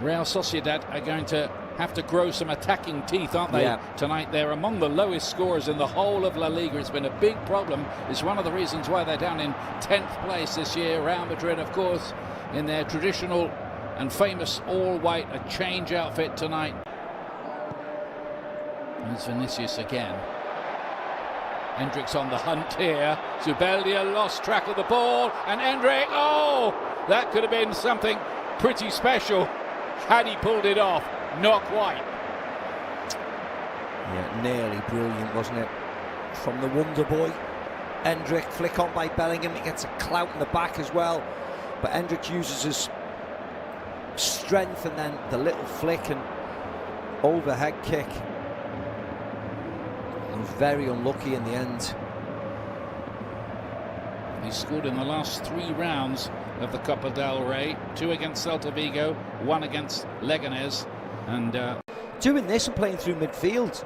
Real Sociedad are going to have to grow some attacking teeth, aren't they, tonight? They're among the lowest scorers in the whole of La Liga. It's been a big problem. It's one of the reasons why they're down in 10th place this year. Real Madrid, of course, in their traditional and famous all-white, a change outfit tonight. There's Vinicius again. Hendrik's on the hunt here. Zubeldia lost track of the ball, and Hendrik, oh, that could have been something pretty special had he pulled it off. Not quite. Yeah, nearly brilliant, wasn't it? From the wonder boy. Hendrik, flick on by Bellingham. He gets a clout in the back as well. But Hendrik uses his strength and then the little flick and overhead kick. He was very unlucky in the end. He scored in the last 3 rounds of the Copa del Rey. 2 against Celta Vigo, 1 against Leganés. And doing this and playing through midfield,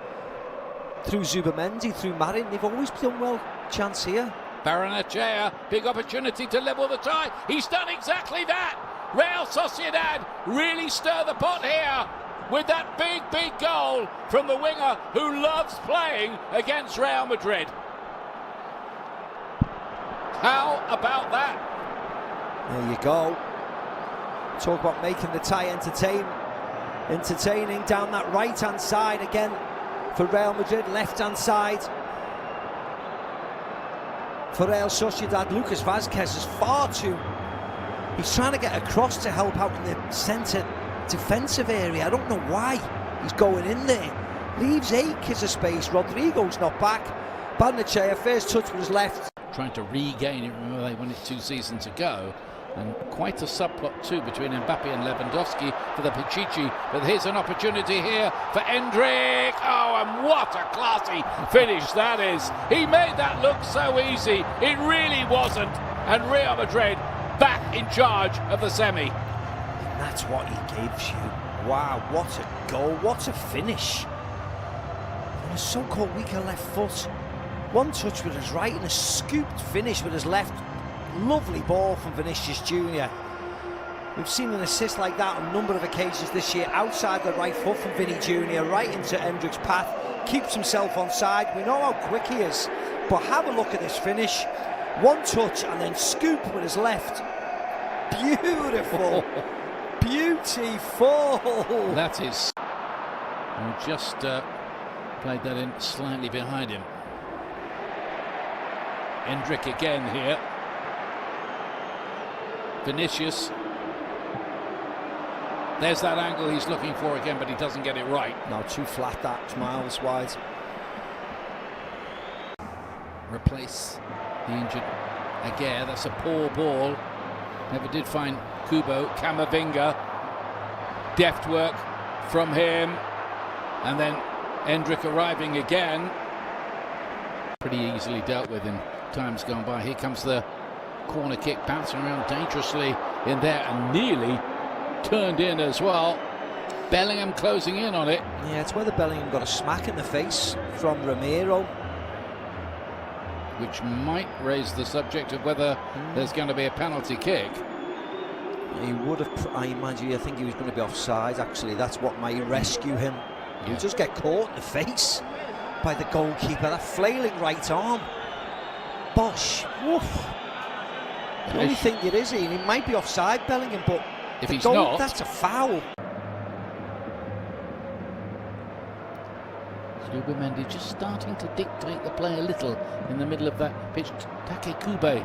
through Zubamendi, through Marin, they've always done well. Chance here. Barrenechea, big opportunity to level the tie. He's done exactly that. Real Sociedad really stir the pot here with that big goal from the winger who loves playing against Real Madrid. How about that? There you go. Talk about making the tie entertaining down that right-hand side again for Real Madrid, left-hand side for Real Sociedad. Lucas Vázquez is far too... He's trying to get across to help out in the centre defensive area. I don't know why he's going in there. Leaves acres of space. Rodrigo's not back. Barrenechea, first touch with his left. Trying to regain it. Remember, they won it 2 seasons ago. And quite a subplot too between Mbappe and Lewandowski for the Pichichi. But here's an opportunity here for Hendrik. Oh, and what a classy finish that is. He made that look so easy. It really wasn't. And Real Madrid back in charge of the semi. And that's what he gives you. Wow, what a goal, what a finish. And a so-called weaker left foot. One touch with his right and a scooped finish with his left. Lovely ball from Vinicius Jr. We've seen an assist like that on a number of occasions this year, outside the right foot from Vinny Jr. right into Hendrik's path, keeps himself on side. We know how quick he is, but have a look at this finish. One touch and then scoop with his left. Beautiful. Beautiful. That is. We just played that in slightly behind him. Hendrik again here. Vinicius. There's that angle he's looking for again, but he doesn't get it right. No, too flat, that's miles wide. Replace the injured Aguirre. That's a poor ball. Never did find Kubo. Camavinga. Deft work from him. And then Hendrik arriving again. Pretty easily dealt with in times gone by. Here comes the corner kick, bouncing around dangerously in there and nearly turned in as well. Bellingham closing in on it. Yeah, it's whether Bellingham got a smack in the face from Ramiro, which might raise the subject of whether there's going to be a penalty kick. He would have, I imagine, I think he was going to be offside actually. That's what might rescue him. He'll just get caught in the face by the goalkeeper. That flailing right arm. Bosh. Woof. The only thing it is, he might be offside, Bellingham, but if he's not, that's a foul. Zubamendi just starting to dictate the play a little in the middle of that pitch. Take Kube.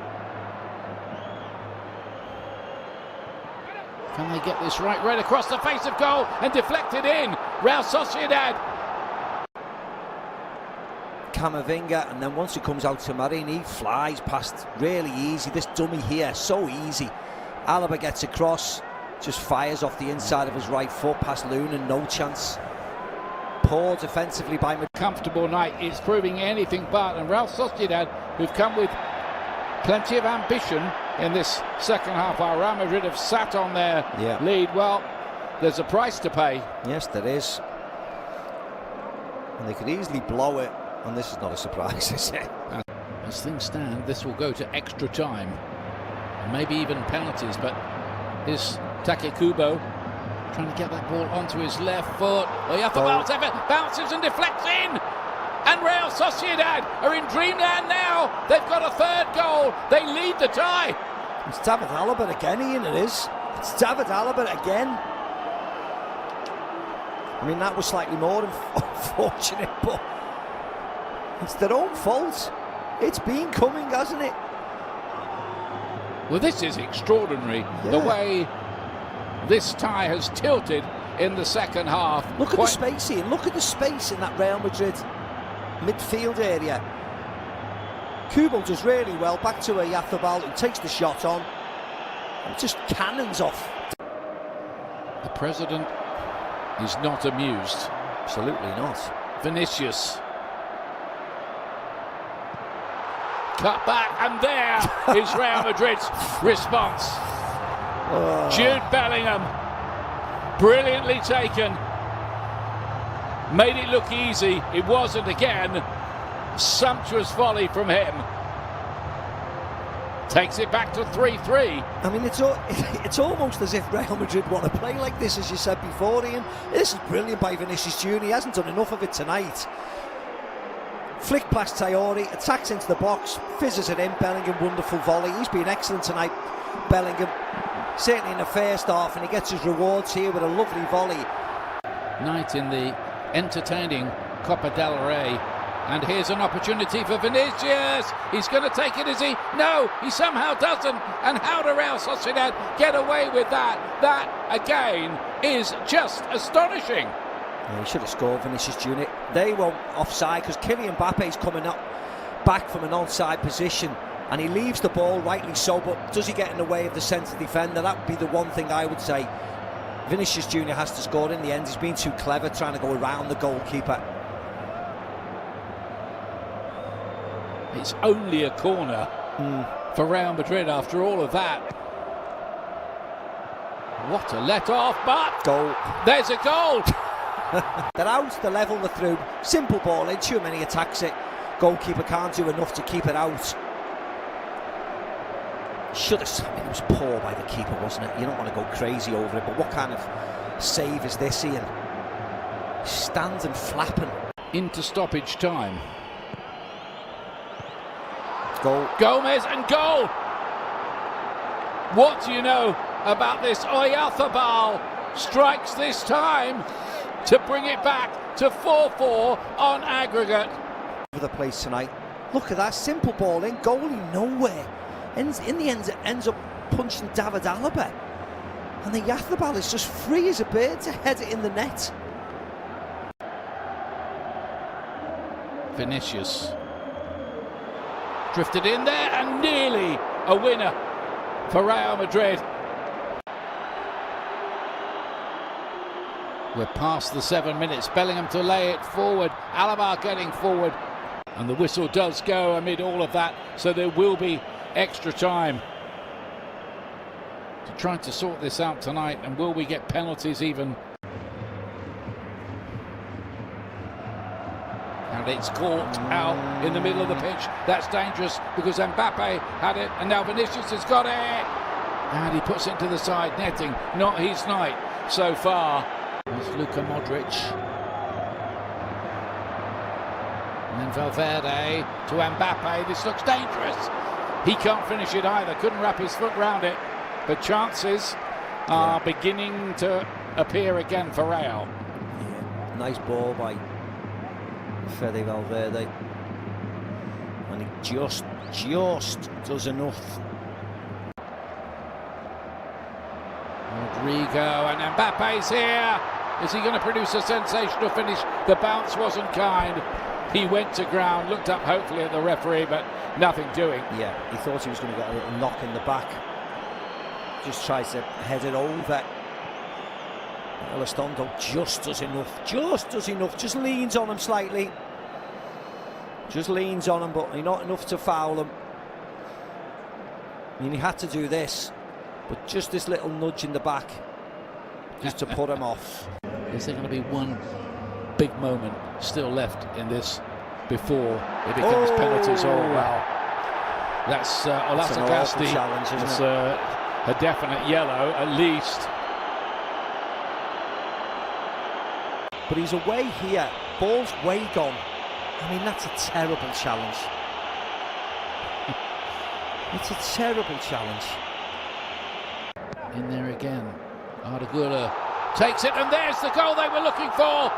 Can they get this right across the face of goal and deflected in? Real Sociedad. Camavinga, and then once it comes out to Marin, he flies past really easy. This dummy here, so easy. Alaba gets across, just fires off the inside of his right foot past Luna, no chance. Poor defensively by Madrid. Comfortable night, it's proving anything but, and Real Sociedad, who've come with plenty of ambition in this second half, while Real Madrid have sat on their lead. Well, there's a price to pay. Yes, there is. And they could easily blow it. And this is not a surprise, is it? As things stand, this will go to extra time. And maybe even penalties, but here's Take Kubo Trying to get that ball onto his left foot. Oyarzábal's effort bounces and deflects in. And Real Sociedad are in dreamland now. They've got a third goal. They lead the tie. It's David Alaba again, Ian, it is. It's David Alaba again. I mean, that was slightly more unfortunate, but it's their own fault. It's been coming, hasn't it? Well, this is extraordinary. Yeah. The way this tie has tilted in the second half. Look at the space, Ian. Look at the space in that Real Madrid midfield area. Kubo does really well. Back to Oyarzábal, who takes the shot on. And just cannons off. The president is not amused. Absolutely not. Vinicius. Cut back, and there is Real Madrid's response. Jude Bellingham, brilliantly taken. Made it look easy. It wasn't again. Sumptuous volley from him. Takes it back to 3-3. I mean, it's almost as if Real Madrid want to play like this, as you said before, Ian. This is brilliant by Vinicius Jr. He hasn't done enough of it tonight. Flick past Traoré, attacks into the box, fizzes it in. Bellingham, wonderful volley. He's been excellent tonight, Bellingham. Certainly in the first half, and he gets his rewards here with a lovely volley. Night in the entertaining Copa del Rey. And here's an opportunity for Vinicius. He's going to take it, is he? No, he somehow doesn't. And how do Real Sociedad get away with that? That, again, is just astonishing. Yeah, he should have scored, Vinicius Jr. They won't offside because Kylian Mbappe's coming up back from an onside position. And he leaves the ball, rightly so, but does he get in the way of the centre defender? That would be the one thing I would say. Vinicius Jr. has to score in the end. He's been too clever trying to go around the goalkeeper. It's only a corner for Real Madrid after all of that. What a let-off, but Goal. There's a goal. They're out, they're level, they're through. Simple ball in, Tchouaméni attacks it. Goalkeeper can't do enough to keep it out. Should have, I mean, it was poor by the keeper, wasn't it? You don't want to go crazy over it, but what kind of save is this, Ian? Standing flapping. Into stoppage time. Goal. Gomez and goal. What do you know about this? Oyarzábal strikes this time to bring it back to 4-4 on aggregate. Over the place tonight. Look at that, simple ball in, goalie nowhere. In the end, it ends up punching David Alaba. And the Oyarzábal is just free as a bird to head it in the net. Vinicius. Drifted in there and nearly a winner for Real Madrid. We're past the 7 minutes. Bellingham to lay it forward. Alaba getting forward. And the whistle does go amid all of that. So there will be extra time to try to sort this out tonight. And will we get penalties even? And it's caught out in the middle of the pitch. That's dangerous because Mbappe had it and now Vinicius has got it. And he puts it to the side, netting. Not his night so far. There's Luka Modric. And then Valverde to Mbappe. This looks dangerous. He can't finish it either. Couldn't wrap his foot round it. But chances are beginning to appear again for Real. Yeah. Nice ball by Fede Valverde. And he just does enough. Rodrigo and Mbappe's here. Is he going to produce a sensational finish? The bounce wasn't kind. He went to ground, looked up hopefully at the referee, but nothing doing. Yeah, he thought he was going to get a little knock in the back. Just tries to head it over. Elizondo just does enough, just leans on him slightly. Just leans on him, but not enough to foul him. I mean, he had to do this, but just this little nudge in the back, just to put him off. Is there going to be one big moment still left in this before it becomes penalties? Oh, wow. That's challenge, isn't it's it? a definite yellow, at least. but he's away here. Ball's way gone. I mean, that's a terrible challenge. It's a terrible challenge. In there again. Arda takes it, and there's the goal they were looking for.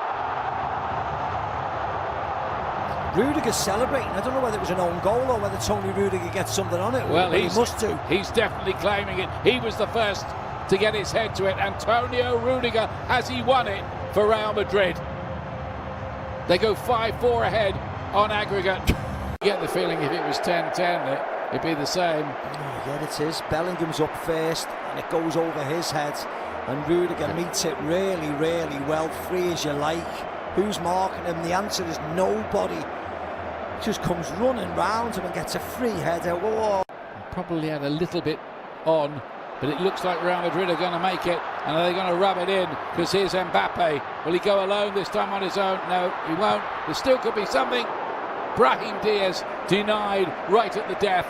Rudiger's celebrating. I don't know whether it was an own goal or whether Tony Rudiger gets something on it. Well, he must do. He's definitely claiming it. He was the first to get his head to it. Antonio Rudiger, has he won it for Real Madrid? They go 5-4 ahead on aggregate. You get the feeling if it was 10-10, it'd be the same. Oh, yeah, it is. Bellingham's up first, and it goes over his head. And Rudiger meets it really, really well, free as you like. Who's marking him? The answer is nobody. Just comes running round him and gets a free header. Whoa. Probably had a little bit on, but it looks like Real Madrid are going to make it, and are they going to rub it in? Because here's Mbappe. Will he go alone this time on his own? No, he won't. There still could be something. Brahim Diaz denied right at the death.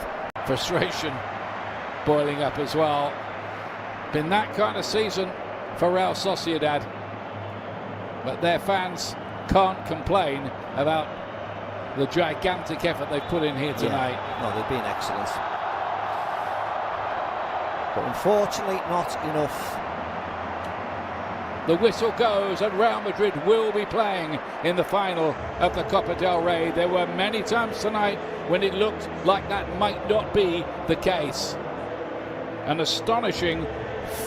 Frustration boiling up as well. Been that kind of season for Real Sociedad, but their fans can't complain about the gigantic effort they've put in here tonight. Yeah. No, they've been excellent, but unfortunately not enough. The whistle goes, and Real Madrid will be playing in the final of the Copa del Rey. There were many times tonight when it looked like that might not be the case. An astonishing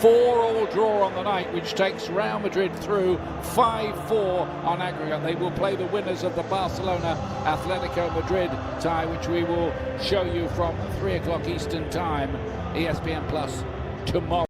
4-4 draw on the night, which takes Real Madrid through 5-4 on aggregate. They will play the winners of the Barcelona Atletico Madrid tie, which we will show you from 3 o'clock Eastern Time, ESPN Plus, tomorrow.